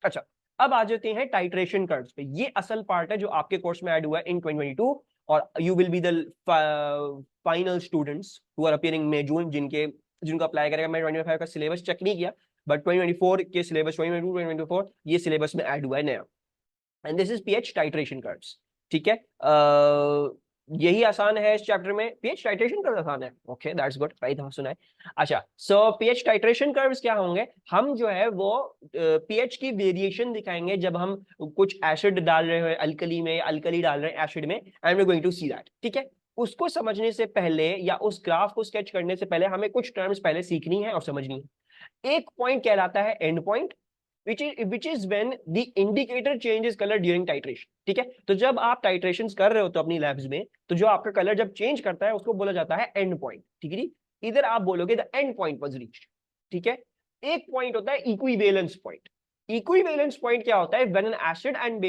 अच्छा, अब आ जाते हैं टाइट्रेशन कर्व्स पे। ये असल पार्ट है जो आपके कोर्स में ऐड हुआ है इन 2022, और you will be the final students who are appearing May June, जिनको अप्लाई करेगा। मैं 2025 का सिलेबस चेक नहीं किया, बट 2024 के सिलेबस, 2022 2024 ये सिलेबस में ऐड हुआ है नया। And this is pH titration curves. ठीक है, यही आसान है इस चैप्टर में। पीएच टाइट्रेशन कर्व आसान है, ओके दैट्स गुड, राइट, हाँ सुना है। अच्छा, सो पीएच टाइट्रेशन कर्व्स क्या होंगे? हम जो है वो पीएच की वेरिएशन दिखाएंगे जब हम कुछ एसिड डाल रहे हैं अल्कली में, अल्कली डाल रहे हैं एसिड में, and we going to see that. ठीक है, उसको समझने से पहले या उस ग्राफ को स्केच करने से पहले हमें कुछ टर्म्स पहले सीखनी है और समझनी है। एक पॉइंट कहलाता है and point, which is when the indicator changes color during titration। ठीक है, तो जब आप टाइट्रेशन कर रहे हो तो अपनी लैब्स में, तो जो आपका कलर जब चेंज करता है उसको बोला जाता है एंड पॉइंट। ठीक है, इधर आप बोलोगे the end point was reached. ठीक है, एक पॉइंट होता है इक्विवेलेंस पॉइंट। इक्विवेलेंस पॉइंट क्या होता है? When an acid and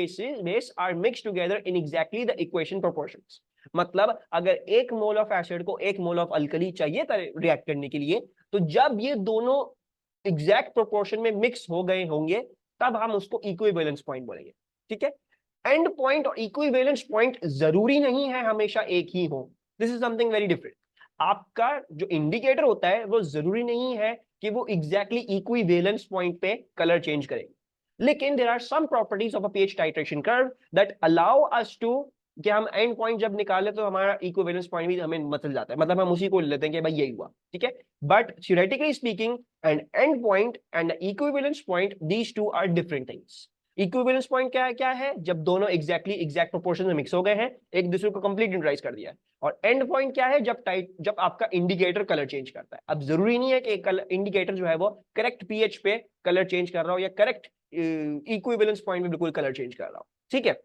base are mix together in exactly the equation proportions. मतलब अगर एक मोल ऑफ एसिड को एक मोल ऑफ अल्कली चाहिए रिएक्ट करने के लिए, तो जब ये दोनों एग्जैक्ट प्रोपोर्शन में मिक्स हो गए होंगे तब हम उसको इक्विवेलेंस पॉइंट बोलेंगे। ठीक है, एंड पॉइंट और इक्विवेलेंस पॉइंट जरूरी नहीं है हमेशा एक ही हो। This is something very different. आपका जो इंडिकेटर होता है वो जरूरी नहीं है कि वो एग्जैक्टली इक्विवेलेंस पॉइंट पे कलर चेंज करेगा, लेकिन there are some properties of a pH titration curve that allow us to, कि हम एंड पॉइंट जब निकाले तो हमारा इक्विवेलेंस पॉइंट भी हमें मतलब जाता है, मतलब हम उसी को ले लेते हैं कि भाई यही हुआ। ठीक है, but theoretically speaking and end point and equivalence point, these two are different things. Equivalence point क्या है? जब दोनों एग्जैक्ट प्रोपोर्शन में मिक्स हो गए हैं, एक दूसरे को कंप्लीट न्यूट्रलाइज कर दिया है। और एंड पॉइंट क्या है? जब आपका इंडिकेटर कलर चेंज करता है। अब जरूरी नहीं है कि इंडिकेटर जो है वो करेक्ट पीएच पे कलर चेंज कर रहा हो या करेक्ट इक्विवेलेंस पॉइंट में बिल्कुल कलर चेंज कर रहा हो। ठीक है,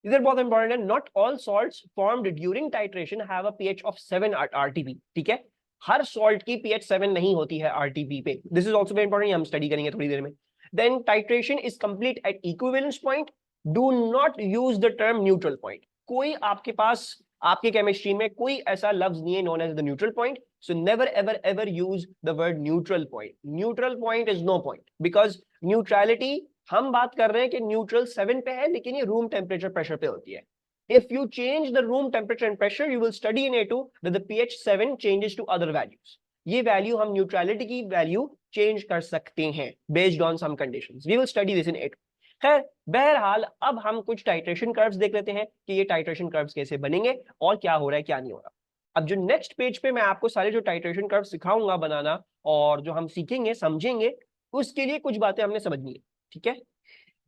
इधर बहुत इंपॉर्टेंट है, not all salts formed during titration have a pH of 7 RTP. ठीक है, हर सॉल्ट की पीएच 7 नहीं होती है आरटीपी पे। This is also very important, हम स्टडी करेंगे थोड़ी देर में। Then titration is complete at equivalence point. Do not use the term neutral point. कोई आपके पास, आपके केमिस्ट्री में कोई ऐसा लफ्ज नहीं है known as the neutral point. So never ever ever use the word neutral point. Neutral point is no point, because neutrality, हम बात कर रहे हैं कि न्यूट्रल 7 पे है, लेकिन ये रूम टेम्परेचर प्रेशर पे होती है। If you change the room temperature and pressure, you will study in A2 that the pH 7 changes to other values. ये वैल्यू हम न्यूट्रलिटी की वैल्यू चेंज कर सकते हैं based on some conditions. We will study this in A2। खैर, बहरहाल अब हम कुछ टाइट्रेशन कर्व्स देख लेते हैं कि ये टाइट्रेशन कर्व्स कैसे बनेंगे और क्या हो रहा है क्या नहीं हो रहा। अब जो नेक्स्ट पेज पे मैं आपको सारे जो टाइट्रेशन कर्व सिखाऊंगा बनाना, और जो हम सीखेंगे समझेंगे, उसके लिए कुछ बातें हमने समझनी है। ठीक है,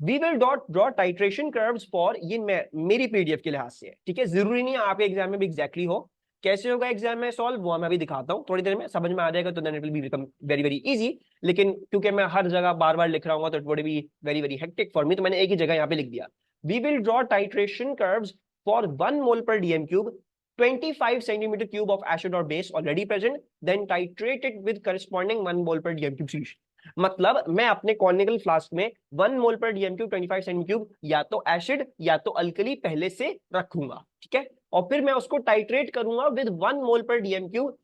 we will dot draw titration curves for, ये मेरी पीडीएफ के लिहाज से है। ठीक है, जरूरी नहीं है आपके एग्जाम में भी एग्जैक्टली हो। कैसे होगा एग्जाम में सॉल्व, वो मैं अभी दिखाता हूँ थोड़ी देर में, समझ में आ जाएगा तो then it will be become very very easy. लेकिन क्योंकि मैं हर जगह बार बार लिख रहा हूँ तो it would be very very hectic for me, तो मैंने एक ही जगह यहाँ पे लिख दिया। We will draw titration curves for 1 mole पर DM cube, 25 centimetre cube of acid और base already present, then titrated with corresponding 1 mole पर डीएम क्यूब सॉल्यूशन। मतलब मैं अपने कॉर्निकल फ्लास्क में 1 मोल पर डीएम क्यूब 25 सेंटीमीटर क्यूब या तो एसिड या तो अल्कली पहले से रखूंगा। ठीक है, और फिर मैं उसको टाइट्रेट करूंगा विद 1 मोल पर डीएम क्यूब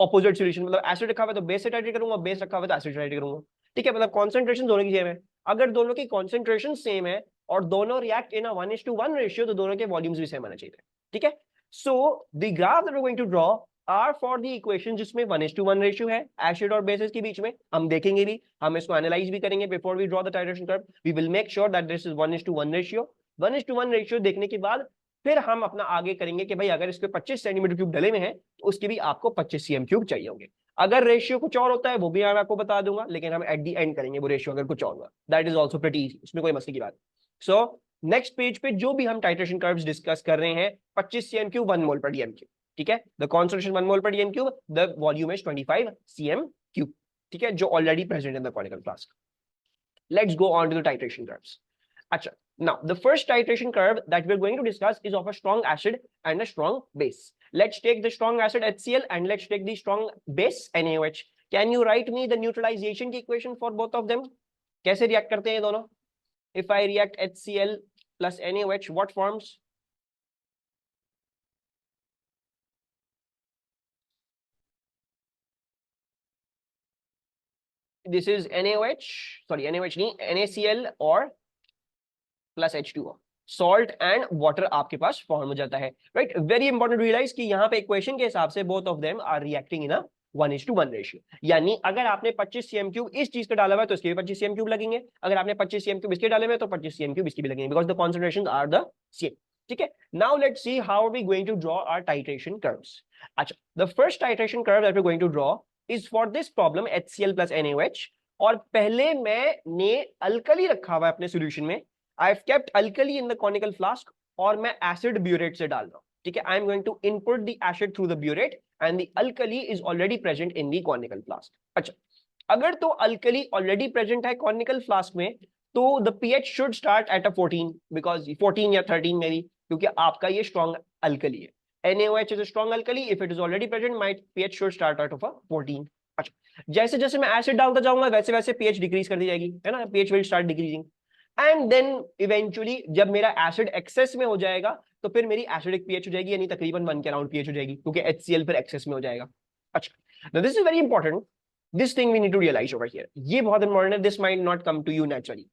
ऑपोजिट सॉल्यूशन। मतलब एसिड रखा हुआ तो बेस से टाइट्रेट करूंगा, बेस रखा हुआ तो एसिड टाइट्रेट करूंगा। ठीक है, मतलब कॉन्सेंट्रेशन दोनों की सेम है। अगर दोनों की कॉन्सेंट्रेशन सेम है और दोनों रिएक्ट इन अ 1:1 रेशियो, तो दोनों के वॉल्यूम्स भी सेम आना चाहिए। ठीक है, so the graph that we are going to draw are for the equation जिसमें 1:1 रेशियो है एसिड और बेसिस के बीच में। हम देखेंगे भी, हम इसको एनालाइज भी करेंगे before we draw the titration curve. We will make sure that this is 1:1 ratio. 1:1 ratio देखने के बाद फिर हम अपना आगे करेंगे कि भाई अगर इसके 25 सेंटीमीटर क्यूब डले में है तो उसके भी आपको 25 सीएम क्यूब चाहिए होंगे। अगर रेशियो कुछ और होता है वो भी मैं आपको बता दूंगा, लेकिन हम एट दी एंड करेंगे वो रेशियो अगर कुछ और हुआ। That is also pretty easy, उसमें कोई मसले की बात। सो नेक्स्ट पेज पे जो भी हम टाइट्रेशन कर्व्स डिस्कस कर रहे हैं, 25 सीएम क्यूब 1 मोल पर डीएम क्यूब। ठीक है, द कॉन्सेंट्रेशन 1 मोल पर DM cube, the volume is 25 cm cube. ठीक है, जो already present in the conical flask. Let's go on to the titration curves. Acha. Now, the first titration curve that we're going to discuss is of a strong acid and a strong base. Let's take the strong acid HCl and let's take the strong base NaOH. Can you write me the neutralization equation for both of them? कैसे react करते हैं दोनों? If I react HCl plus NaOH, what forms? This is NaOH, sorry NaOH नहीं, NaCl और plus H2O, salt and water आपके पास form हो जाता है, राइट। वेरी इंपॉर्टेंट रियलाइज कि यहाँ पे इक्वेशन के हिसाब से both of them are reacting in a 1:1 ratio. यानी अगर आपने 25 cm³ इस चीज का डाला हुआ है तो इसके भी 25 cm³ लगेंगे, अगर आपने 25 cm³ इसके डाले हुए तो 25 cm³ इसके भी लगेंगे, because the concentration are the same. ठीक है, now let's see how are we going to draw our titration curves. अच्छा, the first titration curve that we are going to draw is for this problem HCl plus NaOH, और पहले मैंने alkali रखा हुआ है अपने सॉल्यूशन में, I have kept alkali in the conical flask, और मैं एसिड ब्यूरेट से डाल रहा हूं। ठीक है, I am going to input the acid through the burette and the alkali is already present in the conical flask. अच्छा, अगर तो अल्कली ऑलरेडी प्रेजेंट है कॉनिकल फ्लास्क में तो the pH should start at a 14, because 14 या 13 में भी, क्योंकि आपका ये स्ट्रॉन्ग अल्कली है। NaOH is a strong alkali. If it is already present, my pH should start out of a 14. अच्छा, जैसे जैसे मैं एसिड डालता जाऊंगा वैसे वैसे pH डिक्रीज कर दी जाएगी, है ना, pH will start decreasing, and then eventually जब मेरा एसिड एक्सेस में हो जाएगा तो फिर मेरी एसिडिक pH हो जाएगी, यानी तकरीबन 1 के अराउंड pH हो जाएगी, क्योंकि HCl फिर एक्सेस में हो जाएगा। अच्छा, now this is very important, this thing we need to realize over here, ये बहुत इंपॉर्टेंट है, this might not come to you naturally.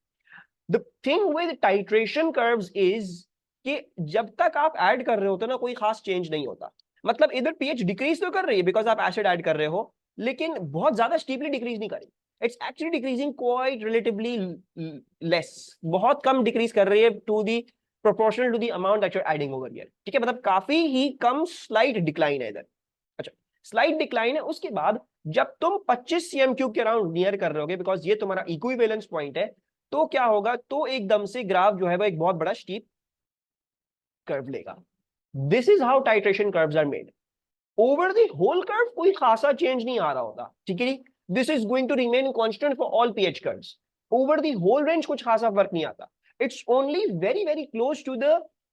The thing with titration curves is कि जब तक आप ऐड कर रहे होते ना कोई खास चेंज नहीं होता, मतलब इधर pH डिक्रीज तो कर रही है बिकॉज आप एसिड ऐड कर रहे हो, लेकिन बहुत ज्यादा स्टीपली डिक्रीज नहीं कर रही, it's actually decreasing quite relatively less, बहुत कम डिक्रीज कर रही है to the proportional to the amount that you are adding over here. ठीक है, मतलब काफी ही कम स्लाइट डिक्लाइन है इधर। अच्छा, स्लाइट डिक्लाइन है, उसके बाद जब तुम 25 cm³ के अराउंड नियर कर रहे होगे, बिकॉज ये तुम्हारा इक्विवेलेंस पॉइंट है, तो क्या होगा, तो एकदम से ग्राफ जो है वो एक बहुत बड़ा स्टीप कर्व लेगा। This is how titration curves are made. Over the whole curve कोई खासा चेंज नहीं आ रहा होता, ठीक है, this is going to remain constant for all pH curves. Over the whole range कुछ खासा फर्क नहीं आता, it's only very very close to the,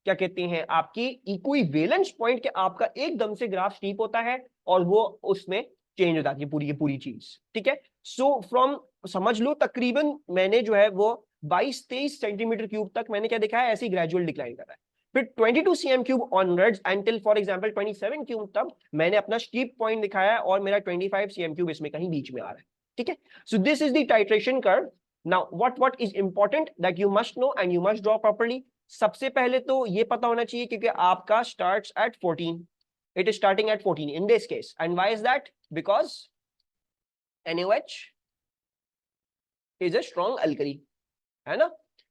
क्या कहते हैं, आपकी इक्विवेलेंस पॉइंट के आपका एकदम से ग्राफ स्टीप होता है और वो उसमें चेंज हो जाती है पूरी की पूरी चीज। ठीक है, सो फ्रॉम, समझ लो तकरीबन मैंने जो है वो 22-23 cm³ तक मैंने क्या देखा है, ऐसी ग्रेजुअल डिक्लाइन कर रहा है, फिर 22 cm³ onwards until for example 27 cube तक मैंने अपना स्टीप पॉइंट दिखाया और मेरा 25 cm³ इसमें कहीं बीच में आ रहा है। ठीक है, so this is the titration curve. Now what is important that you must know and you must draw properly. सबसे पहले तो ये पता होना चाहिए क्योंकि आपका starts at 14, it is starting at 14 in this case, and why is that? Because NaOH is a strong alkali, है ना,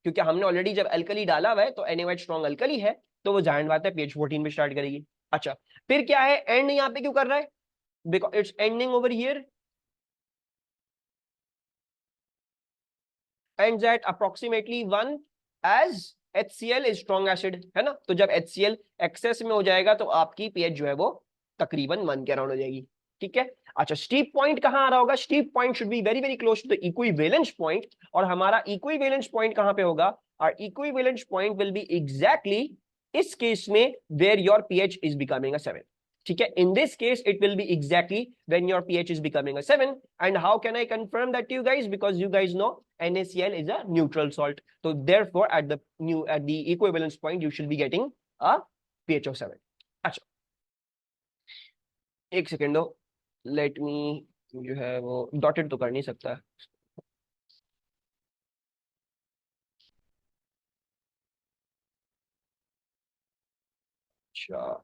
क्योंकि हमने ऑलरेडी जब अल्कली डाला हुआ है तो NaOH स्ट्रॉन्ग अल्कली है, तो वो जाहिर बात है pH 14 पे स्टार्ट करेगी। अच्छा, फिर क्या है, एंड यहाँ पे क्यों कर रहा है, because it's ending over here ends at approximately 1 as HCl is strong acid, है ना, तो जब HCl एक्सेस में हो जाएगा तो आपकी pH जो है वो तकरीबन 1 के अराउंड हो जाएगी। ठीक है, अच्छा, स्टीप पॉइंट कहां आ रहा होगा, steep point should be very very close to the equivalence point, और हमारा इक्विवेलेंस पॉइंट कहां पे होगा, और equivalence point will be exactly इस केस में where your pH is becoming a 7। ठीक है, in this case it will be exactly when your pH is becoming a 7, and how can I confirm that to you guys, because you guys know NaCl is a neutral salt, so therefore at the equivalence point you should be getting a pH of 7। अच्छा, एक second दो, let me, जो है वो dotted तो कर नहीं सकता। अच्छा,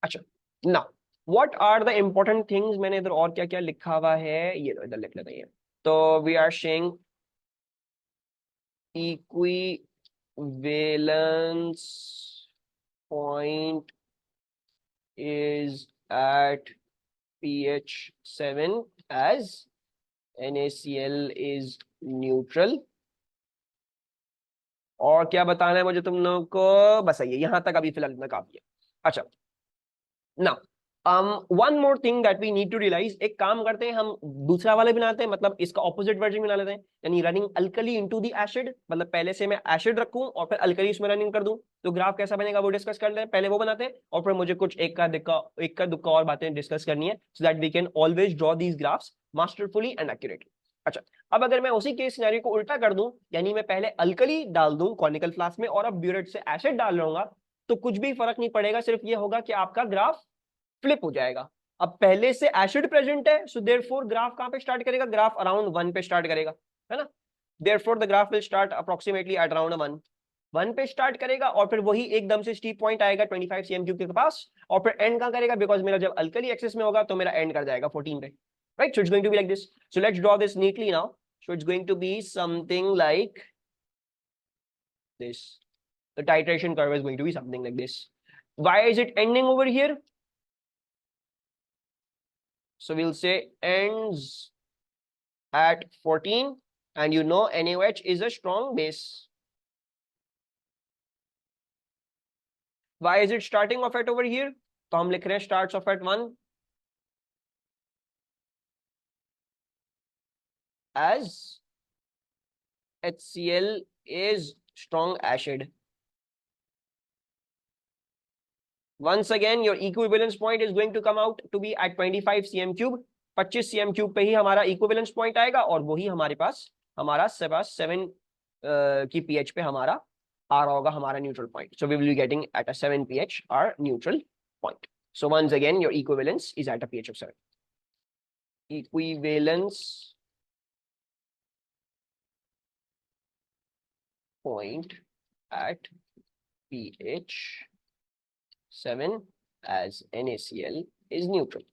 अच्छा, ना what are the important things, मैंने इधर और क्या क्या लिखा हुआ है, ये लो इधर लिख लेते हैं। तो we are saying equivalence point is at pH 7 as NaCl is neutral। और क्या बताना है मुझे तुम लोगों को, बस ये यहां तक अभी फिलहाल इतना काफी है। अच्छा, ना one more thing that we need to realize, एक काम करते हैं हम दूसरा वाला बनाते हैं, मतलब इसका ऑपोजिट वर्जन बना लेते हैं, यानी running alkali into the acid, मतलब पहले से मैं एसिड रखूं और फिर अल्कली इसमें रनिंग कर दूं, तो ग्राफ कैसा बनेगा वो डिस्कस कर लेते हैं, पहले वो बनाते हैं और फिर मुझे कुछ एक का दुक्का और बातें डिस्कस करनी है, so that we can always draw these graphs masterfully and accurately. अच्छा, अब अगर मैं उसी केस सिनेरियो को उल्टा कर दूं, यानी मैं पहले अल्कली डाल दूं कॉनिकल फ्लास्क में और अब ब्यूरेट से एसिड डाल लूंगा, तो कुछ भी फर्क नहीं पड़ेगा, सिर्फ ये होगा कि आपका ग्राफ फ्लिप हो जाएगा। अब पहले से एसिड प्रेजेंट है, सो देयरफॉर ग्राफ कहां पे स्टार्ट करेगा, ग्राफ अराउंड 1 पे स्टार्ट करेगा, है ना। Therefore the graph will start approximately at around 1 पे स्टार्ट करेगा, और फिर वही एकदम से स्टीप पॉइंट आएगा 25 cm क्यूब के पास, और फिर एंड कहां करेगा, बिकॉज मेरा जब अल्कली एक्सिस में होगा तो मेरा एंड कर जाएगा 14 पे, right. So it's going to be like this, so let's draw this neatly now. So it's going to be something like this. The titration curve is going to be something like this. Why is it ending over here? So we'll say ends at 14, and you know NaOH is a strong base. Why is it starting off at over here? तो हम लिख रहे हैं starts off at 1 as HCl is strong acid. Once again your equivalence point is going to come out to be at 25 cm cube. 25 cm cube पे ही हमारा equivalence point आएगा, और वही हमारे पास 7 की pH पे हमारा आ रहा होगा हमारा neutral point. So we will be getting at a 7 pH our neutral point. So once again your equivalence is at a pH of 7. Equivalence point at pH 7 as NaCl is neutral.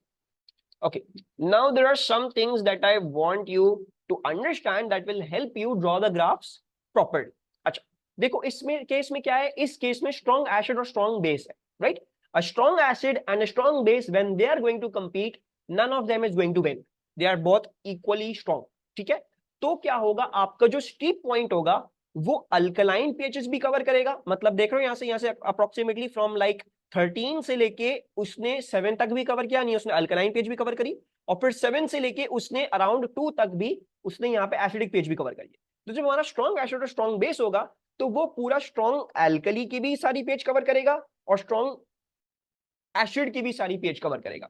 Okay, now there are some things that I want you to understand that will help you draw the graphs properly. अच्छा, देखो इसमें case में क्या है, इस case में strong acid और strong base है, right? A strong acid and a strong base, when they are going to compete, none of them is going to win. They are both equally strong. ठीक है, तो क्या होगा, आपका जो स्टीप पॉइंट होगा वो अल्कलाइन पीएचएस भी कवर करेगा। मतलब देख रहे हो यहाँ से अप्रोक्सीमेटली फ्रॉम लाइक 13 से लेके उसने 7 तक भी कवर किया, नहीं उसने अल्कलाइन पेज भी कवर करी, और फिर 7 से लेके उसने अराउंड 2 तक भी उसने यहाँ पे एसिडिक पेज भी कवर करी। तो जब हमारा स्ट्रॉन्ग एसिड और स्ट्रॉन्ग बेस होगा तो वो पूरा स्ट्रॉन्ग एल्कली की भी सारी पेज कवर करेगा और स्ट्रॉन्ग एसिड की भी सारी पेज कवर करेगा,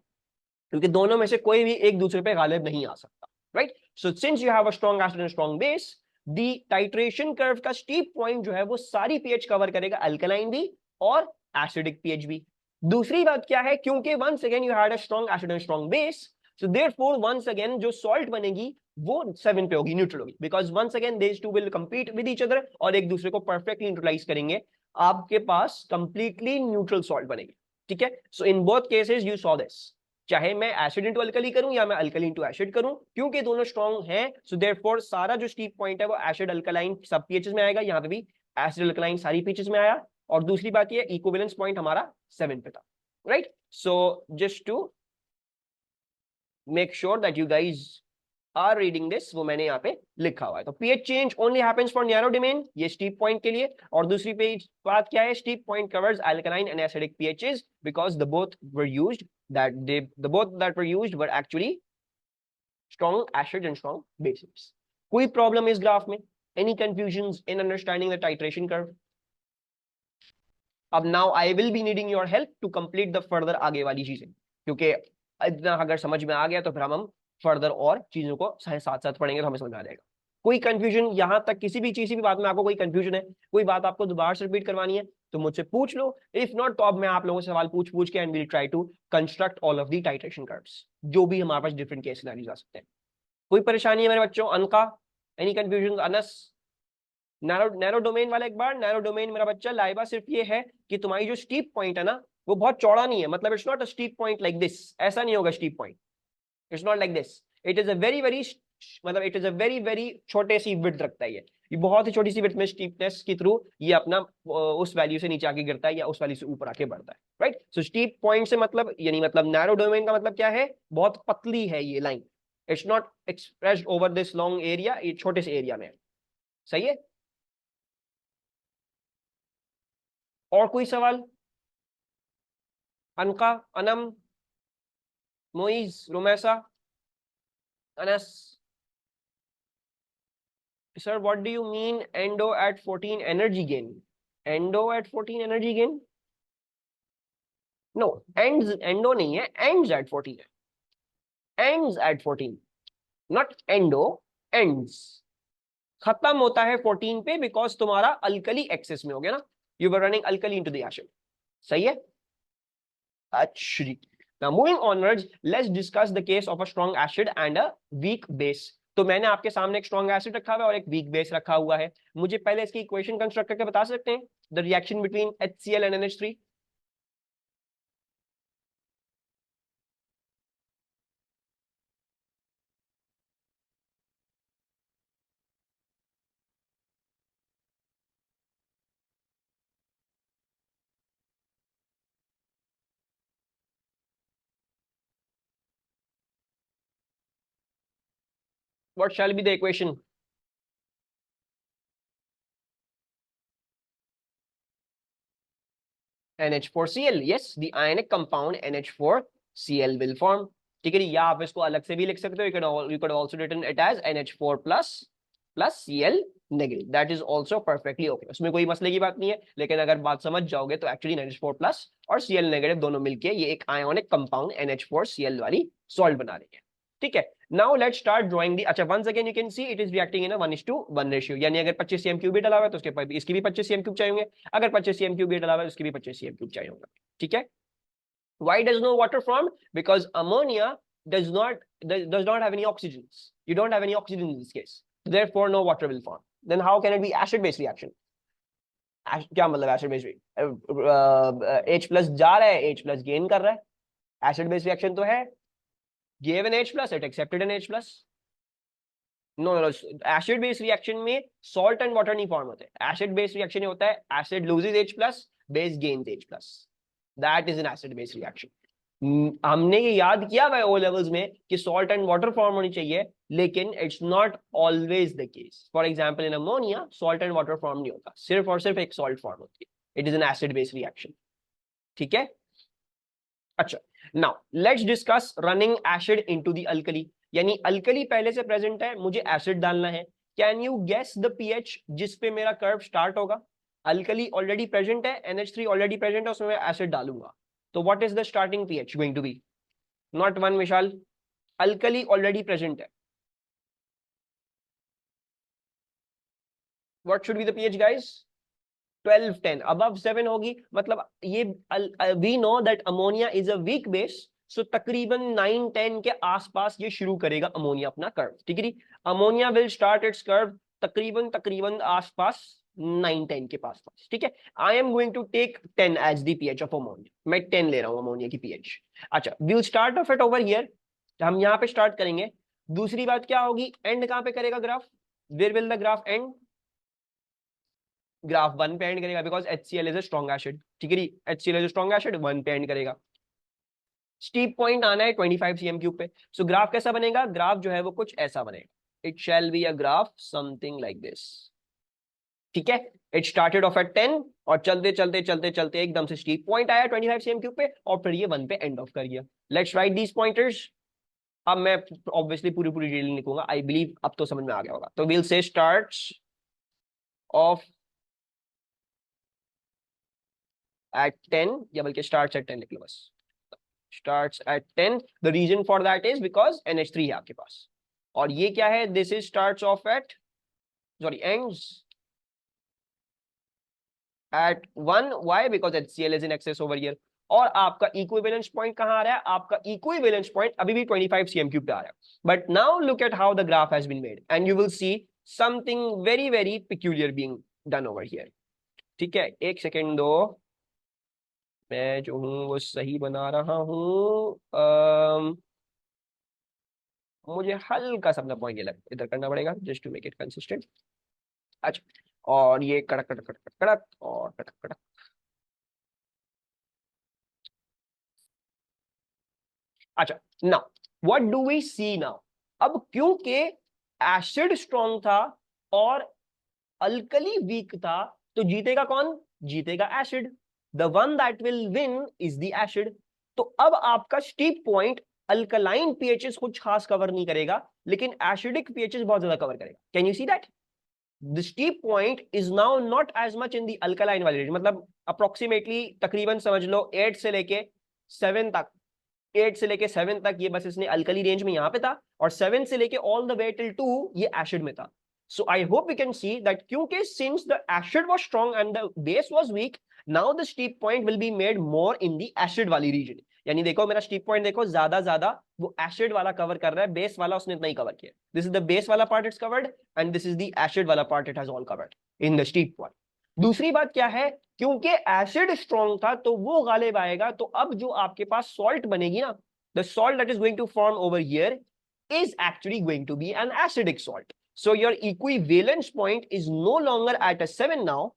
क्योंकि दोनों में से कोई भी एक दूसरे पे गालिब नहीं आ सकता, right. So since you have a strong acid and strong base, the titration curve का स्टीप पॉइंट जो है वो सारी पीएच कवर करेगा, अल्कलाइन भी और एसिडिक पीएच भी। दूसरी बात क्या है, क्योंकि once again you had a strong acid and strong base, so therefore once again जो सॉल्ट बनेगी वो 7 पे होगी, न्यूट्रल होगी, because once again these two will compete with each other और एक दूसरे को परफेक्टली न्यूट्रलाइज करेंगे, आपके पास कंप्लीटली न्यूट्रल सॉल्ट बनेगी, ठीक है। So in both cases you saw this, चाहे मैं एसिड इंटू अल्कली करूं या मैं अल्कली इंटू एसिड करूं, क्योंकि दोनों स्ट्रॉन्ग हैं, सो देयरफॉर सारा जो स्टीप पॉइंट है वो एसिड अल्कलाइन सब पीएचएस में आएगा, यहाँ पे भी एसिड अल्कलाइन सारी पीएचएस में आया। और दूसरी बात ये इक्विवेलेंस पॉइंट हमारा 7 पे था, right. So just to make sure that you guys are reading this, वो मैंने यहाँ पे लिखा हुआ है। तो pH change only happens for narrow domain, ये स्टीप पॉइंट के लिए। और दूसरी पेज बात क्या है, steep point covers alkaline and acidic pHs because the both were used the both that were used were actually strong acid and strong bases. कोई problem इस ग्राफ में, any confusions in understanding the titration curve? अब now I will be needing your help to complete the further आगे वाली चीजें, क्योंकि इतना अगर समझ में आ गया तो फिर हम फर्दर और चीजों को साथ साथ पढ़ेंगे तो हमें समझ आ जाएगा। कोई कंफ्यूजन यहाँ तक किसी भी बात में आपको कोई कंफ्यूजन है, कोई बात आपको दोबारा से रिपीट करवानी है तो मुझसे पूछ लो, इफ नॉट तो अब मैं आप लोगों से सवाल पूछ के and will try to construct all of the titration curves, जो भी हमारे पास डिफरेंट केस सिनेरियोस आ सकते हैं। कोई परेशानी है मेरे बच्चों? अनका, एनी कंफ्यूजन? अनस, नैरो डोमेन वाला एक बार, नैरो डोमेन मेरा बच्चा लाइबा, सिर्फ ये है कि तुम्हारी जो स्टीप पॉइंट है ना वो बहुत चौड़ा नहीं है, मतलब it's not a steep point like this, ऐसा नहीं होगा steep point, it's not like this, it is a very मतलब इट इज अ वेरी छोटे सी विड्थ रखता है, ये बहुत ही छोटी सी विड्थ में स्टीपनेस के थ्रू ये अपना उस वैल्यू से नीचे आके गिरता है या उस वैल्यू से ऊपर आके बढ़ता है, राइट। सो स्टीप पॉइंट से मतलब यानी मतलब नैरो डोमेन का मतलब क्या है, बहुत पतली है ये line, it's not expressed over this long area, ये छोटे से एरिया में है, सही है। और कोई सवाल? अनका, Anam, Moiz, Romesa, Anas? Sir, what do you mean endo at 14 energy gain? Endo at 14 energy gain? No, endo नहीं है, ends at 14 है, ends at 14, not endo, ends खत्म होता है 14 पे, बिकॉज तुम्हारा अल्कली एक्सेस में हो गया ना, you were running alkali into the acid, सही है। अच्छा, now moving onwards, let's discuss the case of a strong acid and a weak base. तो मैंने आपके सामने एक स्ट्रॉन्ग एसिड रखा हुआ है और एक वीक बेस रखा हुआ है। मुझे पहले इसकी इक्वेशन कंस्ट्रक्ट करके बता सकते हैं the reaction between HCl and NH3? What shall be the equation? NH4Cl, yes, the ionic compound NH4Cl will form. ठीक है, या आप इसको अलग से भी लिख सकते हो, you could also written it as NH4 plus Cl negative, that is also perfectly okay, उसमें कोई मसले की बात नहीं है। लेकिन अगर बात समझ जाओगे तो एक्चुअली NH4 प्लस और Cl नेगेटिव दोनों मिलके ये एक आयोनिक कंपाउंड NH4Cl वाली सॉल्ट बना रही है। ठीक है, now let's start drawing the. अच्छा, once again you can see it is reacting in 1:1 ratio, यानी अगर 25 cm क्यूब भी डाला हुआ है तो उसके पर इसकी भी 25 cm क्यूब चाहिए होंगे, अगर 25 cm क्यूब भी डाला हुआ है उसकी भी 25 cm क्यूब चाहिए होगा। ठीक है, why does no water form? Because ammonia does not have any oxygens. You don't have any oxygen in this case, therefore no water will form. Then how can it be acid base reaction? क्या मतलब acid base? H plus जा रहा है, H plus gain कर रहा है, acid base reaction तो है। gave an H plus, it accepted an H plus. No no, acid base reaction में सॉल्ट एंड वाटर नहीं फॉर्म होते। एसिड बेस रिएक्शन ये होता है acid loses H plus, base gains H plus, that is an acid base reaction. हमने ये याद किया हुआ ओ लेवल्स में कि सॉल्ट एंड वाटर फॉर्म होनी चाहिए, लेकिन it's not always the case. For example in ammonia salt and water form नहीं होता, सिर्फ और सिर्फ एक सॉल्ट फॉर्म होती है। It is an acid base reaction. ठीक है, अच्छा, now let's discuss running acid into the alkali, यानी अल्कली पहले से प्रेजेंट है, मुझे एसिड डालना है। Can you guess the pH जिस पे मेरा कर्व स्टार्ट होगा? अल्कली ऑलरेडी प्रेजेंट है, NH3 ऑलरेडी प्रेजेंट है, उसमें मैं एसिड डालूंगा, तो what is the starting pH going to be? Not 1 Vishal, alkali already present है, what should be the pH guys? 12 10, above 7 होगी, मतलब ये we know that ammonia is a weak base, so तकरीबन 9 10 के आसपास ये शुरू करेगा अमोनिया अपना कर्व। ठीक है, ammonia will start its curve तकरीबन आसपास 9 10 के पास पास। ठीक है, I am going to take 10 as the pH of ammonia, मैं 10 ले रहा हूं अमोनिया की पीएच। अच्छा, will start off it over here, हम यहाँ पे स्टार्ट करेंगे। दूसरी बात क्या होगी, एंड कहां पे करेगा graph? Where will the graph end? Graph 1 पे एंड करेगा, because HCl is a strong acid. ठीक है, HCl is a strong acid, 1 पे एंड करेगा। स्टीप पॉइंट आना है 25 cm क्यूब पे, सो ग्राफ कैसा बनेगा? ग्राफ जो है वो कुछ ऐसा बनेगा, it shall be a graph something like this. ठीक है, इट स्टार्टेड ऑफ एट 10 और चलते चलते चलते चलते एकदम से स्टीप पॉइंट आया 25 cm क्यूब पे और फिर ये 1 पे एंड ऑफ कर गया। Let's write these pointers. अब मैं ऑब्वियसली पूरी पूरी डिटेल लिखूंगा, आई बिलीव अब तो समझ में आ गया होगा। तो will say starts of at 10, या बल्कि starts at 10 लिख लो बस, starts at 10। the reason for that is because NH3 है आपके पास, और ये क्या है? this is starts off at, sorry, ends at 1। why? because HCl is in excess over here। और आपका इक्विवेलेंस पॉइंट कहां आ रहा है? आपका इक्विवेलेंस पॉइंट अभी भी 25 cm क्यूब पे आ रहा है। But now look at how the graph has been made and you will see something very very peculiar being done over here. ठीक है, एक सेकेंड दो, मैं जो हूँ वो सही बना रहा हूँ। मुझे हल्का सा अपना पॉइंट ये लग इधर करना पड़ेगा just to make it consistent. अच्छा, और ये कड़क कड़क कड़क कड़क और कड़क कड़क। अच्छा, now what do we see now? अब क्योंकि एसिड स्ट्रॉन्ग था और अल्कली वीक था, तो जीतेगा कौन? जीतेगा acid. The one that will win is the acid. तो अब आपका स्टीप पॉइंट अल्कलाइन पीएचएस कुछ खास कवर नहीं करेगा, लेकिन एसिडिक पीएचएस बहुत ज्यादा कवर करेगा। Can you see that? The steep point is now not as much in the alkaline वाली रेंज, मतलब अप्रोक्सीमेटली तकरीबन समझ लो 8 से लेके 7 तक, 8 से लेके 7 तक ये बस इसने अल्कली रेंज में यहां पे था, और 7 से लेके ऑल द वे टिल 2 ये एसिड में था। So I hope you can see that क्योंकि since the acid was strong and the base was weak, now the steep point will be made more in the acid वाली region। यानी देखो मेरा steep point देखो, ज्यादा वो acid वाला cover कर रहा है, बेस वाला उसने इतना ही कवर किया। दिस इज द बेस वाला part it's covered and this is the acid वाला part it has all covered in the steep point. दूसरी बात क्या है, क्योंकि एसिड स्ट्रॉन्ग था तो वो गालिब आएगा, तो अब जो आपके पास सॉल्ट बनेगी ना, the salt that is going to form over here is actually going to be an acidic salt. So your equivalence point is no longer at a 7 now.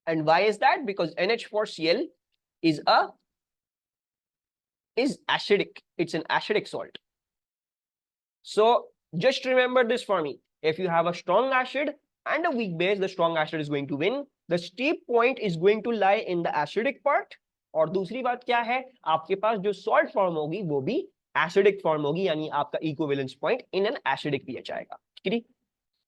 And why is that? Because NH4Cl is acidic. It's an acidic salt. So just remember this for me. If you have a strong acid and a weak base, the strong acid is going to win. The steep point is going to lie in the acidic part. और दूसरी बात क्या है, आपके पास जो salt form होगी वो भी एसिडिक फॉर्म होगी, यानी आपका equivalence point in an acidic pH आएगा। ठीक है,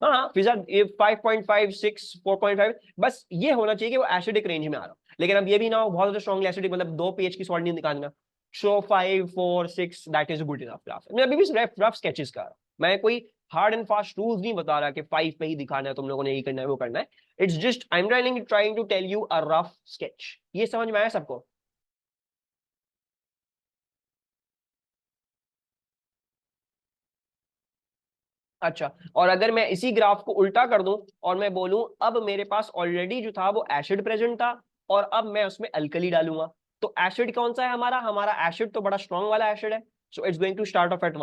हाँ फिजा 5.56 4.5 बस ये होना चाहिए कि वो एसिडिक रेंज में आ रहा हो, लेकिन अब ये भी ना हो बहुत ज्यादा स्ट्रॉन्गली एसिडिक, मतलब 2 pH की सॉल्ट नहीं निकालना। सो 5 4 6 that is good enough graph. मैं अभी भी रफ स्केचेस कर रहा हूं, मैं कोई हार्ड एंड फास्ट रूल्स नहीं बता रहा कि 5 पे ही दिखाना है, तुम लोगों ने यही करना है वो करना है। It's just I am trying to tell you a rough sketch. ये समझ में आया सबको? अच्छा, और अगर मैं इसी ग्राफ को उल्टा कर दूं और मैं बोलूं अब मेरे पास ऑलरेडी जो था वो एसिड प्रेजेंट था और अब मैं उसमें अल्कली डालूंगा, तो एसिड कौन सा है हमारा? हमारा एसिड तो बड़ा स्ट्रॉन्ग वाला एसिड है। So it's going to start off at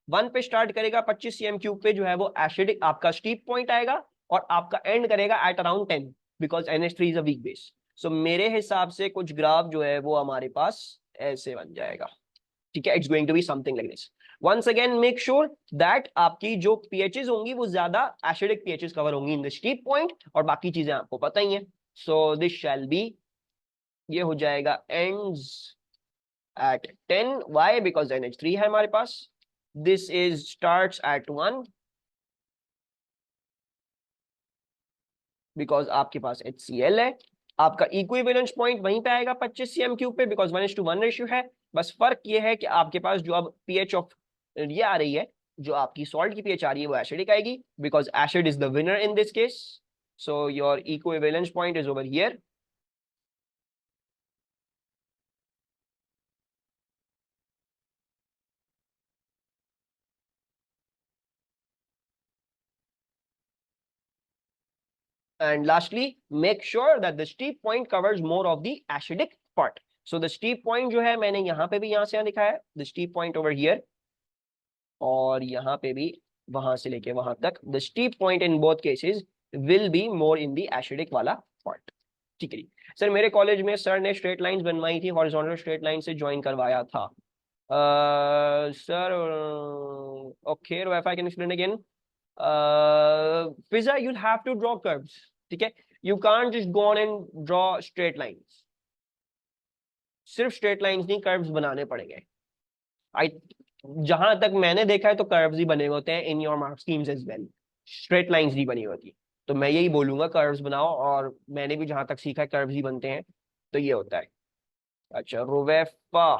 1 पे स्टार्ट करेगा 25 cm³ पे जो है वो एसिड आपका स्टीप पॉइंट आएगा, और आपका एंड करेगा at around 10 because NH3 is a weak base. So मेरे हिसाब से कुछ ग्राफ जो है वो हमारे पास ऐसे बन जाएगा। ठीक है, it's going to be something like this. Once again make sure that आपकी जो पीएचएस होंगी वो ज्यादा एसिडिक पीएचएस कवर होंगी इन द स्टीप पॉइंट, और बाकी चीजें आपको पता ही है। सो दिस शैल बी, ये हो जाएगा ends at 10। Why? Because NH3 है हमारे पास। This is starts at 1 because आपके पास HCl है। आपका इक्विवेलेंस पॉइंट वहीं पे आएगा 25 cm³ पे, बिकॉज 1:1 रेशियो है। बस फर्क ये है कि आपके पास जो अब पीएच ऑफ ये आ रही है, जो आपकी सॉल्ट की पीएच आ रही है वो एसिडिक आएगी, because acid is the winner in this case. So your equivalence point is over here. And lastly, make sure that the steep point covers more of the acidic part. So the steep point जो है मैंने यहाँ पे भी यहाँ से यहाँ दिखाया है, the steep point over here, और यहाँ पे भी वहां से लेके वहां तक, the steep point in both cases will be more in the acidic वाला part. ठीक है सर, मेरे कॉलेज में सर ने स्ट्रेट लाइंस बनवाई थी, हॉरिजॉन्टल स्ट्रेट लाइन से ज्वाइन करवाया था। सर ओके रोएफा, can explain again? Fiza, you'll have to draw curves. ठीक है, you can't just go on and draw straight lines. सिर्फ स्ट्रेट लाइंस नहीं, कर्व्स बनाने पड़ेंगे। आई जहां तक मैंने देखा है तो कर्व्स ही बने होते हैं in your mark schemes as well, straight lines नहीं बनी होती। तो मैं यही बोलूंगा कर्व्स बनाओ, और मैंने भी जहां तक सीखा है कर्व्स ही बनते हैं, तो ये होता है। अच्छा रोवेफा,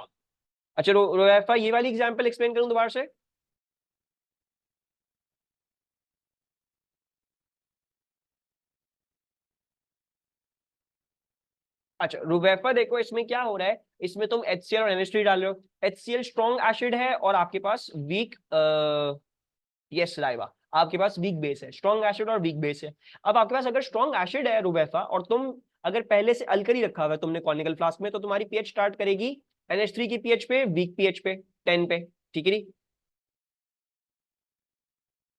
अच्छा रोवेफा ये वाली एग्जांपल एक्सप्लेन करूं दोबारा से? अच्छा रुबैफा देखो, इसमें क्या हो रहा है, इसमें तुम HCl और NH3 डाल रहे हो। HCl स्ट्रॉन्ग एसिड है और आपके पास वीक यस लाइवा, आपके पास वीक बेस है। स्ट्रॉन्ग एसिड और वीक बेस है। अब आपके पास अगर स्ट्रॉन्ग एसिड है रुबैफा, और तुम अगर पहले से अल्कली रखा हुआ है तुमने कॉनिकल फ्लास्क में, तो तुम्हारी पीएच स्टार्ट करेगी NH3 की पीएच पे, वीक पीएच पे 10 पे। ठीक है,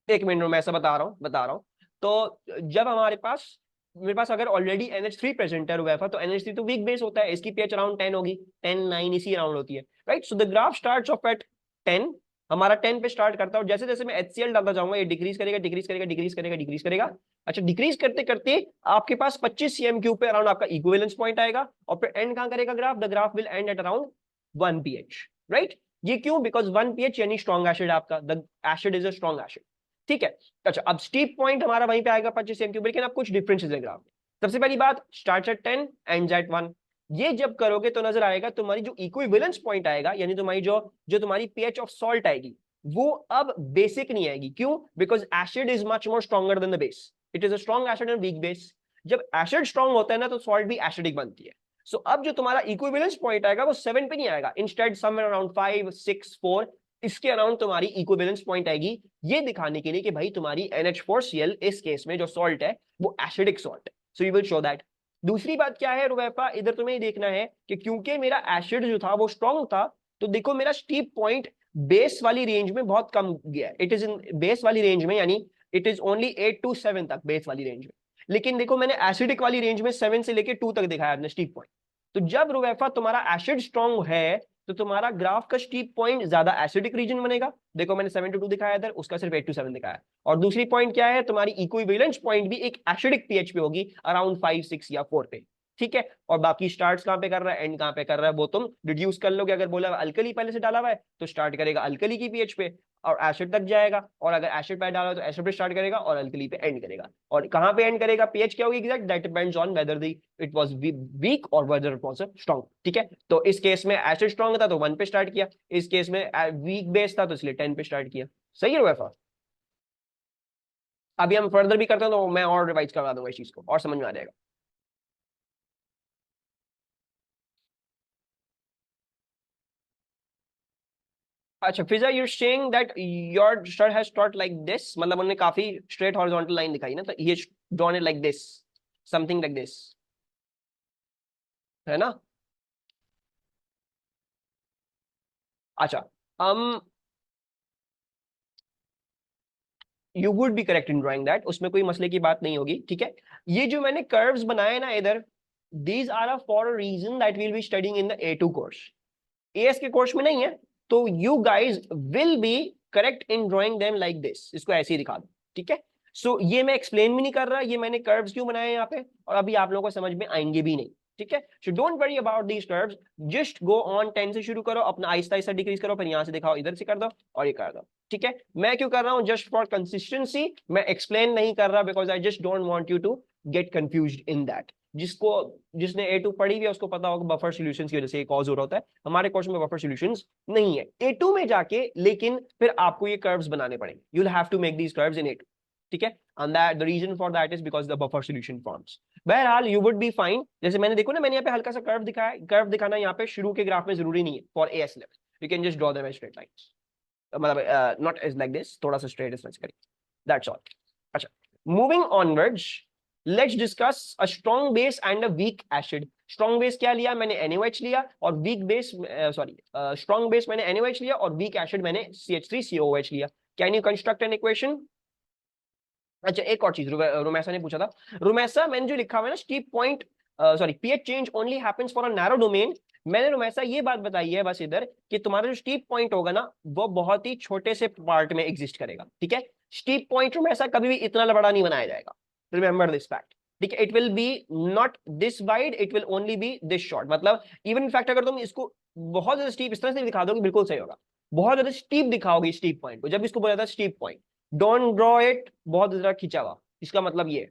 एक मिनट में ऐसा बता रहा हूँ। तो जब हमारे पास मेरे पास अगर ऑलरेडी NH3 प्रेजेंट है रुबैफा, तो NH3 तो वीक बेस होता है, इसकी पीएच अराउंड 10 होगी, 10 9 इसी अराउंड होती है, right? So the graph starts off at 10, हमारा 10 पे स्टार्ट करता है, और जैसे जैसे मैं HCl डालता जाऊंगा ये डिक्रीज करेगा डिक्रीज करेगा डिक्रीज करेगा डिक्रीज करेगा। अच्छा, डिक्रीज करते करते आपके पास 25 cm³ पे अराउंड आपका इक्विवेलेंस पॉइंट आएगा, और फिर एंड कहां करेगा graph? The graph will and at around 1 pH, right? ये क्यों? बिकॉज 1 pH यानी स्ट्रॉन्ग एसिड आपका, the acid is a strong acid. ठीक है, अच्छा अब स्टीप पॉइंट हमारा वहीं पे आएगा 25 cm³, लेकिन अब कुछ डिफरेंसेस है ग्राफ में। सबसे पहली बात, स्टार्ट एट 10 एंड एट 1। ये जब करोगे तो नजर आएगा तुम्हारी जो इक्विवेलेंस पॉइंट आएगा, यानी तुम्हारी जो जो तुम्हारी पीएच ऑफ सॉल्ट आएगी, वो अब बेसिक नहीं आएगी। क्यों? Because acid is much more stronger than the base, it is a strong acid and weak base. जब एसिड स्ट्रॉन्ग होता है ना, तो सॉल्ट भी एसिडिक बनती है। सो अब जो तुम्हारा इक्विवेलेंस पॉइंट आएगा वो 7 पे नहीं आएगा, इंस्टेड समवेयर अराउंड 5, 6, 4 इसके अराउंड तुम्हारी इक्विवेलेंस पॉइंट आएगी, ये दिखाने के लिए कि भाई तुम्हारी NH4Cl इस केस में जो सॉल्ट है वो एसिडिक सॉल्ट है। So you will show that. दूसरी बात क्या है रुवैफा, इधर तुम्हें देखना है कि क्योंकि मेरा एसिड जो था वो स्ट्रॉन्ग था, तो देखो मेरा स्टीप पॉइंट बेस वाली रेंज में बहुत कम गया, इट इज इन बेस वाली रेंज में, यानी इट इज ओनली 8 to 7 तक बेस वाली रेंज में। लेकिन देखो मैंने एसिडिक वाली रेंज में 7 से लेके 2 तक दिखाया अपने स्टीप पॉइंट। तो जब रुवैफा तुम्हारा एसिड स्ट्रॉन्ग है तो तुम्हारा ग्राफ का स्टीप पॉइंट ज्यादा एसिडिक रीजन बनेगा। देखो मैंने 7 to 2 दिखाया इधर, उसका सिर्फ 8 to 7 दिखाया। और दूसरी पॉइंट क्या है, तुम्हारी इक्विवेलेंस पॉइंट भी एक एसिडिक पीएच पे होगी अराउंड 5, 6 या 4 पे। ठीक है, और बाकी स्टार्ट कहां पे कर रहा है, एंड कहां पे कर रहा है, वो तुम डिड्यूस कर लोगे। अगर बोला अल्कली पहले से डाला हुआ है तो स्टार्ट करेगा अल्कली की पीएच पे और एसिड तक जाएगा, और अगर एसिड पे डाला तो एसिड पे स्टार्ट करेगा और अल्कली पे एंड करेगा। और कहां पे एंड करेगा, पीएच क्या होगी exact, that depends on whether the it was weak और वेदर इट वाज स्ट्रांग। ठीक है, तो इस केस में एसिड स्ट्रांग था तो 1 पे स्टार्ट किया, इस केस में वीक बेस था तो इसलिए 10 पे स्टार्ट किया। सही है वैसा। अभी हम फर्दर भी करते हैं तो मैं और रिवाइज करवा दूंगा इस चीज को और समझ में आ जाएगा। अच्छा फिजा, you're saying that your star has start like this, मतलब उन्होंने काफी straight horizontal line दिखाई ना, तो he has drawn it like this, something like this, है ना। अच्छा, um you would be correct in drawing that, उसमें कोई मसले की बात नहीं होगी। ठीक है, ये जो मैंने कर्व्स बनाए ना इधर, these are a for a reason that we'll be studying in the A2 course, AS के कोर्स में नहीं है। तो you guys will be correct in drawing them like this, इसको ऐसे ही दिखा दो। ठीक है, सो ये मैं एक्सप्लेन भी नहीं कर रहा ये मैंने कर्व्स क्यों बनाए यहाँ पे, और अभी आप लोगों को समझ में आएंगे भी नहीं। ठीक है, so don't worry about these curves, just go on 10 से शुरू करो, अपना आहिस्ता आहिस्ता डिक्रीज करो, फिर यहाँ से दिखाओ, इधर से कर दो और ये कर दो। ठीक है, मैं क्यों कर रहा हूँ, जस्ट फॉर कंसिस्टेंसी मैं एक्सप्लेन नहीं कर रहा, because I just don't want you to get confused in that. जिसको जिसने A2 पढ़ी हुई है उसको पता होगा बफर सॉल्यूशंस की वजह से कॉज हो रहा होता है, हमारे कोर्स में बफर सॉल्यूशंस नहीं है A2 में जाके, लेकिन फिर आपको ये कर्व्स बनाने पड़ेंगे, you will have to make these curves in A2। ठीक है, and that the reason for that is because the buffer solution forms. बहरहाल यू वुड बी फाइन, जैसे मैंने देखो ना मैंने यहाँ पे हल्का सा कर्व दिखाया, कर्व दिखाना यहाँ पे शुरू के ग्राफ में जरूरी नहीं है for AS level, you can just draw them as straight lines, मतलब नॉट एज लाइक दिस, थोड़ा सा स्ट्रेट स्ट्रेच करिए, दैट्स ऑल। अच्छा, moving onwards, let's discuss a strong base and a weak acid. Strong base क्या लिया मैंने, NaOH लिया, और weak base sorry strong base मैंने NaOH लिया और वीक एसिड मैंने CH3COOH लिया। Can you construct an equation. अच्छा एक और चीज रुमैसा ने पूछा था, रुमैसा मैंने जो लिखा हुआ है ना steep point sorry pH change only happens for a narrow domain, मैंने रुमैसा ये बात बताई है बस इधर कि तुम्हारा जो स्टीप पॉइंट होगा ना वो बहुत ही छोटे से पार्ट में एग्जिस्ट करेगा। ठीक है, स्टीप पॉइंट रुमैसा कभी भी इतना बड़ा नहीं बनाया जाएगा, रिमेंबर दिस फैक्ट। ठीक है, it will be not this wide, it will only be this short, मतलब इवन इनफैक्ट अगर तुम इसको बहुत ज्यादा स्टीप इस तरह से दिखा दोगे बिल्कुल सही होगा, बहुत ज्यादा स्टीप दिखाओगे स्टीप पॉइंट को, जब इसको बोला था steep point, don't draw it बहुत ज्यादा खिंचा हुआ, इसका मतलब ये।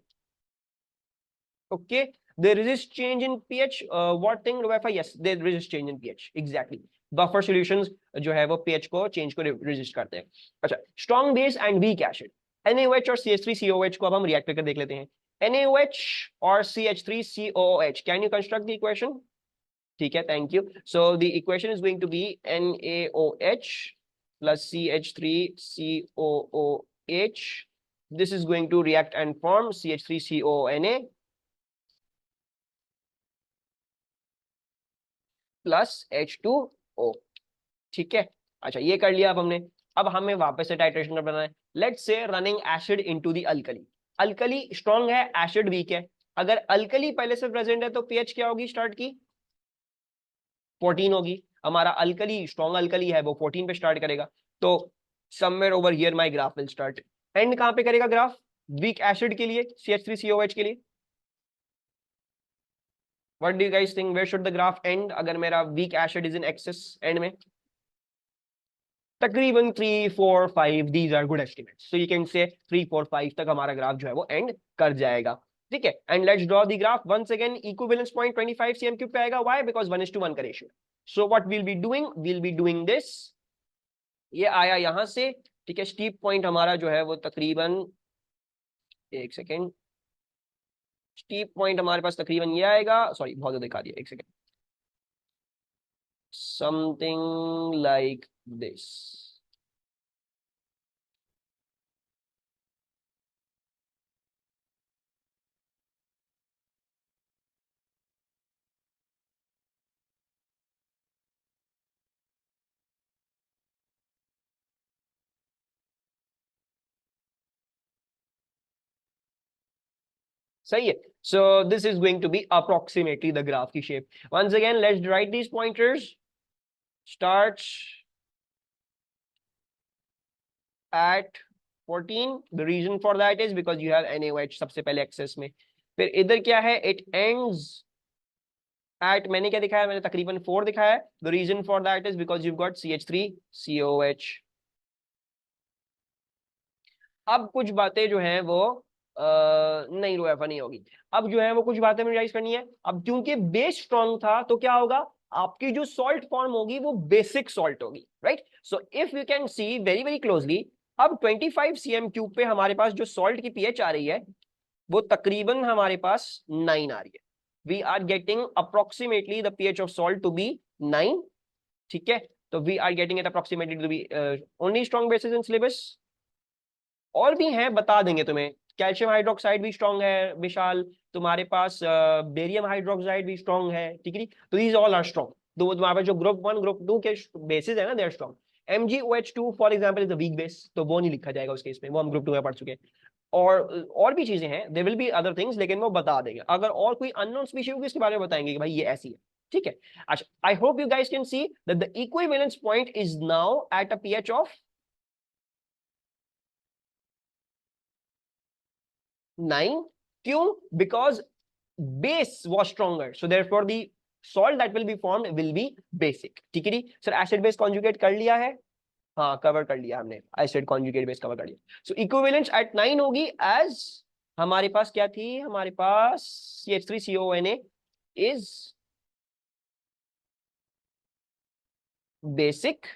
Okay, they resist change in pH, what thing Ruefa, yes they resist change in pH exactly, buffer solutions जो है वो pH को चेंज को resist करते हैं। अच्छा, strong base and weak acid, NaOH और CH3COOH को अब हम रिएक्ट करके देख लेते हैं। NaOH और CH3COOH, can you construct the equation। ठीक है, thank you, so the equation is going to be NaOH plus CH3COOH, this is going to react and form CH3CONA plus H2O। ठीक है, अच्छा ये कर लिया अब हमने, अब हमें वापस से टाइट्रेशन कर बनाना है। Let's say running acid into the alkali, alkali strong है एसिड वीक है, अगर अल्कली पहले से प्रेजेंट है तो पीएच क्या होगी स्टार्ट की 14 होगी, हमारा अल्कली स्ट्रॉन्ग अल्कली है वो 14 पे स्टार्ट करेगा, तो somewhere over here my graph will start. And कहां पे करेगा ग्राफ, वीक एसिड के लिए CH3COH के लिए, what do you guys think where should the graph end, अगर मेरा weak acid is in excess and में तकरीबन 3, 4, 5, these are good estimates, so you can say 3, 4, 5 तक हमारा ग्राफ जो है वो एंड कर जाएगा। ठीक है, and let's draw the graph once again, equivalence point 25 cm3 पे आएगा, व्हाई, बिकॉज़ 1:1 का ratio. So what will be doing this, ये आया यहां से। ठीक है, स्टीप पॉइंट हमारा जो है वो तकरीबन, एक सेकेंड, स्टीप पॉइंट हमारे पास तकरीबन ये आएगा, सॉरी बहुत ज्यादा दिखा दिया, एक सेकेंड, समथिंग लाइक दिस। सही है। So this is going to be approximately the graph की shape. Once again let's write these pointers. Start at 14, the reason for that is because you have NaOH सबसे पहले access में। फिर इधर क्या है, it ends at, मैंने क्या दिखाया, मैंने तकरीबन 4 दिखाया है। the reason for that is because you've got CH3COOH। अब कुछ बातें जो हैं वो नहीं रोएफा नहीं होगी। अब जो है वो कुछ बातें रिवाइज करनी है। अब क्योंकि बेस स्ट्रॉन्ग था तो क्या होगा, आपकी जो सॉल्ट फॉर्म होगी वो बेसिक सॉल्ट होगी, right. So if you can C very very closely, अब 25 cm क्यूब पे हमारे पास जो सॉल्ट की पीएच आ रही है वो तकरीबन हमारे पास 9 आ रही है। We are getting approximately the pH of salt to be 9, ठीक है। तो we are getting it approximately to be only strong bases in syllabus. और भी हैं, बता देंगे तुम्हें। कैल्शियम हाइड्रोक्साइड भी स्ट्रॉन्ग है विशाल, तुम्हारे पास बेरियम हाइड्रोक्साइड भी स्ट्रॉन्ग है, ठीक है। तो दीज ऑल आर स्ट्रॉन्ग। तो तुम्हारे पास जो ग्रुप 1 ग्रुप 2 के बेसिस है ना, they are strong. MgOH2 for example is a weak base, तो वो नहीं लिखा जाएगा उस केस में, वो हम ग्रुप 2 में पढ़ चुके हैं। और भी चीजें हैं, there will be other things, लेकिन वो बता देंगे। अगर और कोई अननोन स्पीशीज होगी इसके बारे में बताएंगे कि भाई ये ऐसी है, ठीक है। अच्छा, आई hope you guys can see that the equivalence point is now at a pH of 9। क्यों? Because base was stronger, so therefore the salt that will be formed will be basic, ठीक है जी। सर एसिड बेस कॉन्जुगेट कर लिया है, हाँ cover कर लिया हमने, एसिड कॉन्जुगेट बेस कवर कर लिया। सो इक्विवेलेंस एट 9 होगी एज हमारे पास क्या थी, हमारे पास CH3CONA इज बेसिक,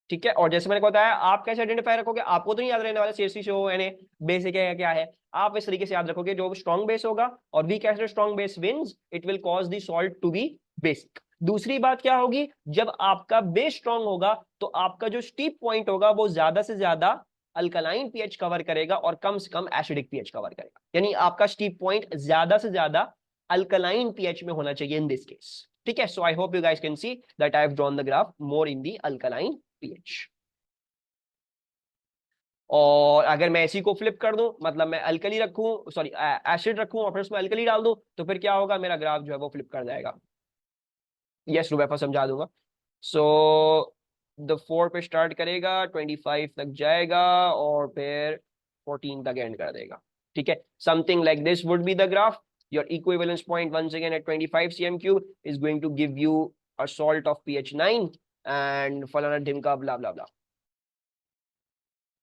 ठीक है। और जैसे मैंने बताया, आप कैसे आइडेंटिफाई रखोगे, आपको तो नहीं याद रहने वाला CH3CONA बेसिक है या क्या है। आप इस तरीके से याद रखोगे, जो स्ट्रॉन्ग बेस होगा और weak acid strong base wins, it will cause the salt to be basic. दूसरी बात क्या होगी, जब आपका बेस स्ट्रॉन्ग होगा तो आपका जो स्टीप पॉइंट होगा वो ज्यादा से ज्यादा अल्कलाइन पीएच कवर करेगा और कम से कम एसिडिक पीएच कवर करेगा। यानी आपका स्टीप पॉइंट ज्यादा से ज्यादा अल्कलाइन पीएच में होना चाहिए इन दिस केस, ठीक है। So I hope you guys can see that I have drawn the graph more in the alkaline pH. और अगर मैं इसी को फ्लिप कर दूं, मतलब मैं अल्कली रखूं, सॉरी एसिड रखूं और फिर उसमें अल्कली डाल दूं, तो फिर क्या होगा, मेरा ग्राफ जो है वो फ्लिप कर जाएगा। यस रुबैफा समझा दूंगा। सो द 4 पे स्टार्ट करेगा, 25 तक जाएगा और फिर 14 तक एंड कर देगा, ठीक है। Something like this would be the graph. Your equivalence point once again at 25 cm cube is going to give you a salt of pH 9 and फलाना ढिमका blah blah blah,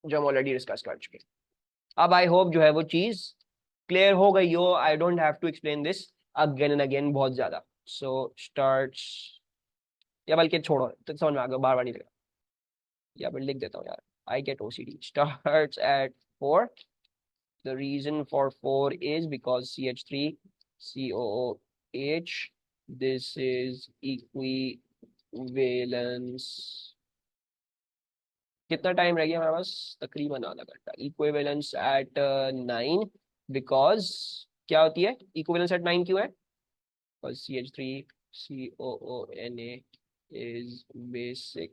जो हम ऑलरेडी डिस्कस कर चुके हैं। अब आई होप जो है वो चीज क्लियर हो गई हो। I don't have to explain this again and again बहुत ज्यादा। सो स्टार्ट्स, या बल्कि छोड़ो, तो समझ में आ गया, बार बार नहीं लगा, या फिर लिख देता हूँ यार, I get OCD। Starts at 4। The reason for 4 is because CH3COOH, this is equivalence. कितना टाइम रह गया हमारे पास, तकरीबन आधा घंटा। इक्विवेलेंस एट 9 बिकॉज क्या होती है इक्विवेलेंस एट 9 क्यों है, because CH3COONA is basic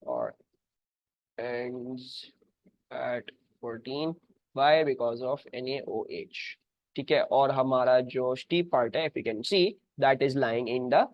or ends at 14 why because of NaOH, ठीक है। और हमारा जो स्टीप पार्ट है, if you can see that is lying in the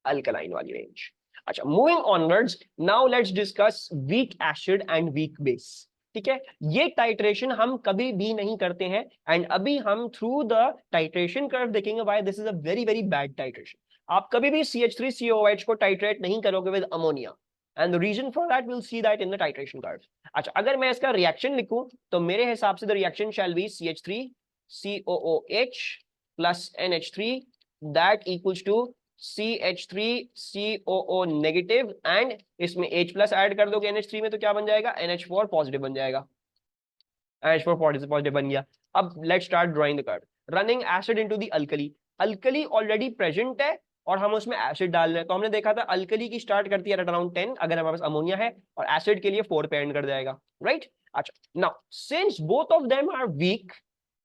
alkaline वाली रेंज। अच्छा, moving onwards, now let's discuss weak acid and weak base, ठीक है। ये टाइट्रेशन हम कभी भी नहीं करते हैं एंड अभी हम थ्रू द टाइट्रेशन कर्व देखेंगे why this is a very very bad titration. आप कभी भी CH3COOH को टाइट्रेट नहीं करोगे with ammonia and the reason for that will see that in the titration curve. अच्छा, अगर मैं इसका रिएक्शन लिखूं तो मेरे हिसाब से the reaction shall be CH3COOH plus NH3 that equals to CH3COO negative and इसमें H प्लस ऐड कर दोगे NH3 में तो क्या बन जाएगा, NH4 पॉजिटिव बन जाएगा। NH4 पॉजिटिव बन गया। अब let's start drawing the curve. Running acid into the alkali, alkali already present है और हम उसमें एसिड डाल रहे हैं, तो हमने देखा था अल्कली की स्टार्ट करती है अराउंड 10 अगर हमारे पास अमोनिया है, और एसिड के लिए 4 पे एंड कर जाएगा, राइट। अच्छा, now since both of them are weak,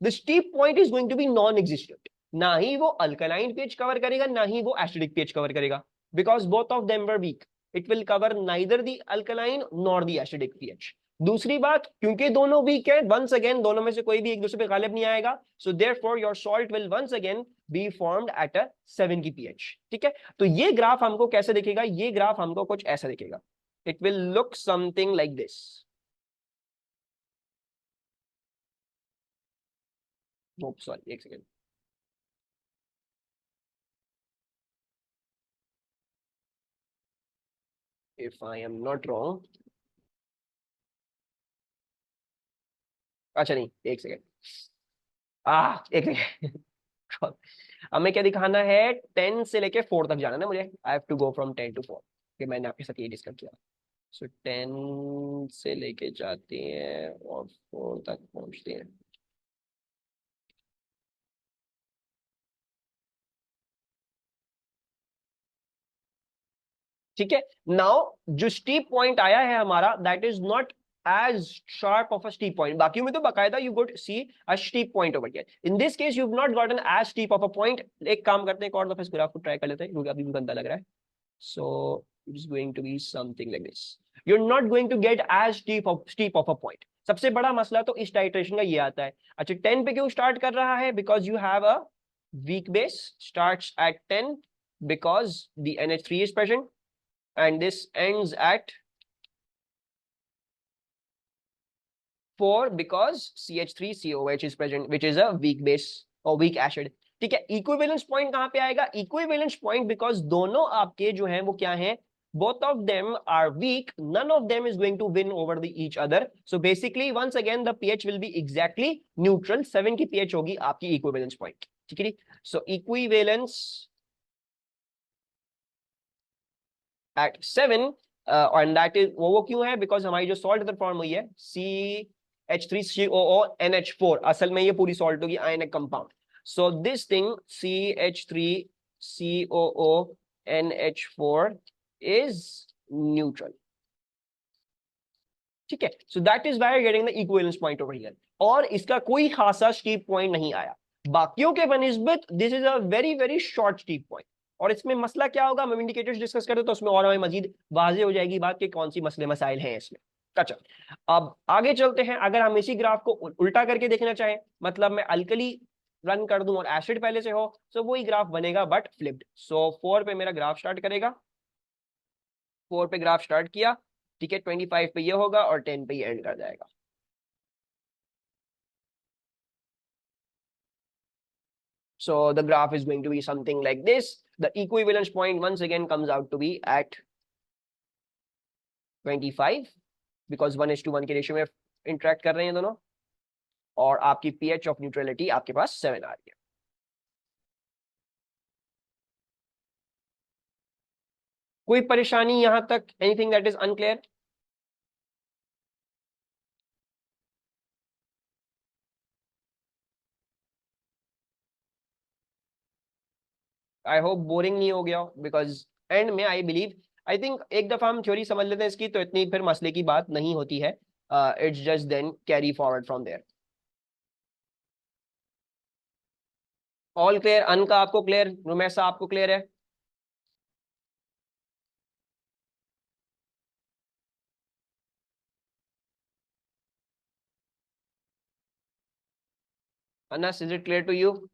the steep point is going to be non existent. ना ही वो अल्कलाइन पीएच कवर करेगा, ना ही वो एसिडिक पीएच कवर करेगा, because both of them were weak, it will cover neither the alkaline nor the acidic pH. दूसरी बात, क्योंकि दोनों वीक है, वंस अगेन दोनों में से कोई भी एक दूसरे पे गालिब नहीं आएगा, so therefore your salt will once again be formed at a 7 की पीएच। ठीक है, तो ये ग्राफ हमको कैसे दिखेगा, ये ग्राफ हमको कुछ ऐसा दिखेगा, it will look something like this. Sorry, एक second, if I am not wrong, अच्छा नहीं, एक सेकेंड, एक सेकेंड हमें क्या दिखाना है, 10 से लेके 4 तक जाना ना मुझे, I have to go from 10 to 4, कि मैंने आपके साथ ये डिस्कस किया। सो 10 से लेके जाते हैं और 4 तक पहुंचते हैं। ठीक है, नाउ जो स्टीप पॉइंट आया है हमारा, that is not as sharp of a steep point, बाकी में तो बकायदा you got see a steep point over here, in this case you've not gotten as steep of a point। एक काम करते हैं, एक और दफा इस ग्राफ को ट्राई कर लेते हैं क्योंकि अभी भी गंदा लग रहा है। so it's going to be something like this, you're not going to get as steep of a point। सबसे बड़ा मसला तो इस टाइट्रेशन का ये आता है। अच्छा, 10 पे क्यों स्टार्ट कर रहा है, because you have a weak base starts at 10 because the NH3 is present, and this ends at 4 because CH3COH is present, which is a weak base or weak acid। ठीक है, इक्विवेलेंस पॉइंट कहां पे आएगा, equivalence point because दोनों आपके जो हैं वो क्या हैं, both of them are weak, none of them is going to win over the each other, so basically once again the pH will be exactly neutral, 7 की pH होगी आपकी इक्विवेलेंस पॉइंट। ठीक है, so equivalence at 7, and that is वो क्यों है, because हमारी जो सॉल्ट इधर फॉर्म हुई है CH3COO असल में ये पूरी सॉल्ट होगी ionic compound. So this thing CH3COO is neutral. ठीक है, so that is why getting the equivalence point over here, और इसका कोई खासा स्टीप पॉइंट नहीं आया बाकियों के बनिस्बत, this is a very very short steep point. और इसमें मसला क्या होगा, हम इंडिकेटर्स डिस्कस करते तो उसमें और हमें मजीद वाजे हो जाएगी बात कि कौन सी मसले मसाइल हैं इसमें। अच्छा, अब आगे चलते हैं, अगर हम इसी ग्राफ को उल्टा करके देखना चाहें, मतलब मैं अल्कली रन कर दूं और एसिड पहले से हो, तो वही ग्राफ बनेगा बट फ्लिप्ड। सो 4 पे मेरा ग्राफ स्टार्ट करेगा, 4 पे ग्राफ स्टार्ट किया, ठीक है, 25 पे ये होगा और 10 पे ये एंड कर जाएगा। So the graph is going to be something like this, the equivalence point once again comes out to be at 25 because 1:1 के रेशियो में इंटरेक्ट कर रहे हैं दोनों, और आपकी pH ऑफ न्यूट्रलिटी आपके पास 7 आ रही है। कोई परेशानी यहां तक, anything that is unclear? I hope boring नहीं हो गया, बिकॉज एंड में आई बिलीव, आई थिंक एक दफा हम थ्योरी समझ लेते हैं इसकी तो इतनी फिर मसले की बात नहीं होती है, it's just then carry forward from there. All clear, अन का आपको क्लियर, रुमैसा आपको क्लियर है? Anas, is it clear to you?